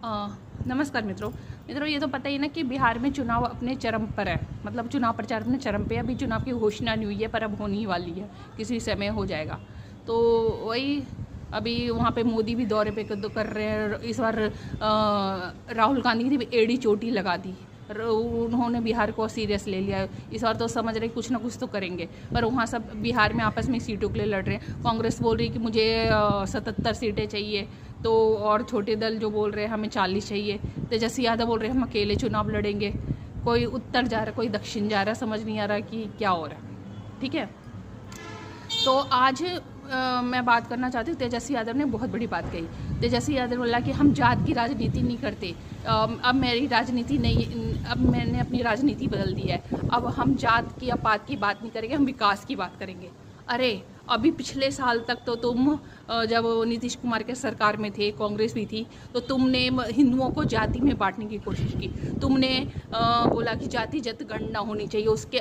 नमस्कार मित्रों, ये तो पता ही ना कि बिहार में चुनाव अपने चरम पर है। मतलब चुनाव प्रचार अपने चरम पे है। अभी चुनाव की घोषणा नहीं हुई है, पर अब होने ही वाली है, किसी समय हो जाएगा। तो वही अभी वहाँ पे मोदी भी दौरे पे कर रहे हैं। इस बार राहुल गांधी ने भी एड़ी चोटी लगा दी। उन्होंने बिहार को सीरियस ले लिया। इस बार तो समझ रहे कुछ ना कुछ तो करेंगे, पर वहाँ सब बिहार में आपस में सीटों के लिए लड़ रहे हैं। कांग्रेस बोल रही कि मुझे 77 सीटें चाहिए, तो और छोटे दल जो बोल रहे हैं हमें 40 चाहिए। तेजस्वी यादव बोल रहे हैं हम अकेले चुनाव लड़ेंगे। कोई उत्तर जा रहा, कोई दक्षिण जा रहा, समझ नहीं आ रहा कि क्या हो रहा है। ठीक है, तो आज मैं बात करना चाहती हूँ। तेजस्वी यादव ने बहुत बड़ी बात कही। तेजस्वी यादव बोला कि हम जात की राजनीति नहीं करते। अब मेरी राजनीति नहीं, अब मैंने अपनी राजनीति बदल दी है। अब हम जात की या पात की बात नहीं करेंगे, हम विकास की बात करेंगे। अरे अभी पिछले साल तक तो तुम जब नीतीश कुमार के सरकार में थे, कांग्रेस भी थी, तो तुमने हिंदुओं को जाति में बांटने की कोशिश की। तुमने बोला कि जातिगत गणना होनी चाहिए, उसके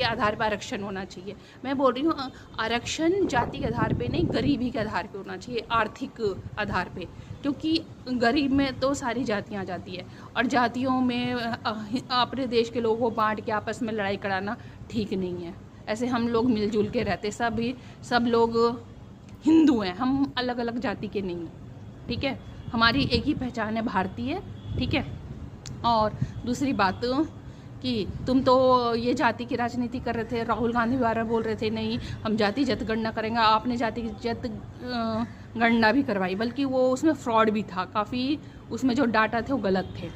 आधार पर आरक्षण होना चाहिए। मैं बोल रही हूँ आरक्षण जाति के आधार पे नहीं, गरीबी के आधार पे होना चाहिए, आर्थिक आधार पे। क्योंकि गरीब में तो सारी जातियाँ आ जाती है, और जातियों में अपने देश के लोगों को बांट के आपस में लड़ाई कराना ठीक नहीं है। ऐसे हम लोग मिलजुल के रहते, सब लोग हिंदू हैं, हम अलग अलग जाति के नहीं हैं। ठीक है, हमारी एक ही पहचान है, भारतीय। ठीक है, और दूसरी बात कि तुम तो ये जाति की राजनीति कर रहे थे। राहुल गांधी बार बोल रहे थे नहीं हम जातिगत गणना करेंगे। आपने जातिगत गणना भी करवाई, बल्कि वो उसमें फ्रॉड भी था काफ़ी। उसमें जो डाटा थे वो गलत थे,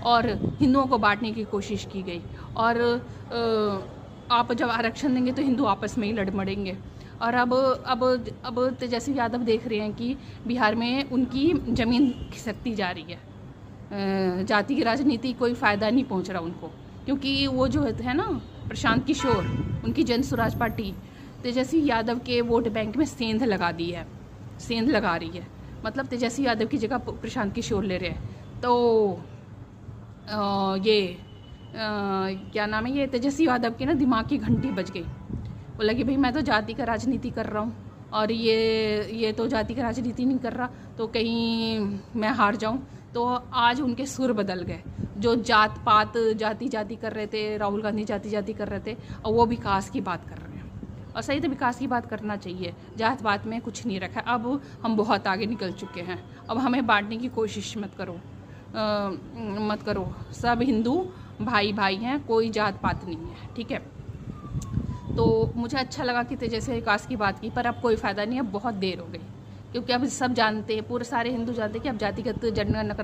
और हिंदुओं को बांटने की कोशिश की गई। और आप जब आरक्षण देंगे तो हिंदू आपस में ही लड़ मड़ेंगे। और अब तेजस्वी यादव देख रहे हैं कि बिहार में उनकी ज़मीन खिसकती जा रही है। जाति की राजनीति कोई फ़ायदा नहीं पहुंच रहा उनको, क्योंकि वो जो है ना प्रशांत किशोर, उनकी जन स्वराज पार्टी तेजस्वी यादव के वोट बैंक में सेंध लगा दी है, सेंध लगा रही है। मतलब तेजस्वी यादव की जगह प्रशांत किशोर ले रहे हैं। तो क्या नाम है, ये तेजस्वी यादव की ना दिमाग की घंटी बज गई। बोला कि भाई मैं तो जाति का राजनीति कर रहा हूँ, और ये तो जाति की राजनीति नहीं कर रहा, तो कहीं मैं हार जाऊँ। तो आज उनके सुर बदल गए। जो जात पात जाति जाति कर रहे थे, राहुल गांधी जाति जाति कर रहे थे, और वो विकास की बात कर रहे हैं। और सही तो विकास की बात करना चाहिए, जात पात में कुछ नहीं रखा। अब हम बहुत आगे निकल चुके हैं, अब हमें बांटने की कोशिश मत करो। सब हिंदू भाई भाई हैं, कोई जात पात नहीं है। ठीक है, तो मुझे अच्छा लगा कि तेजस्वी विकास की बात की, पर अब कोई फ़ायदा नहीं है, बहुत देर हो गई। क्योंकि अब सब जानते हैं, पूरे सारे हिंदू जानते हैं कि अब जातिगत जनगणना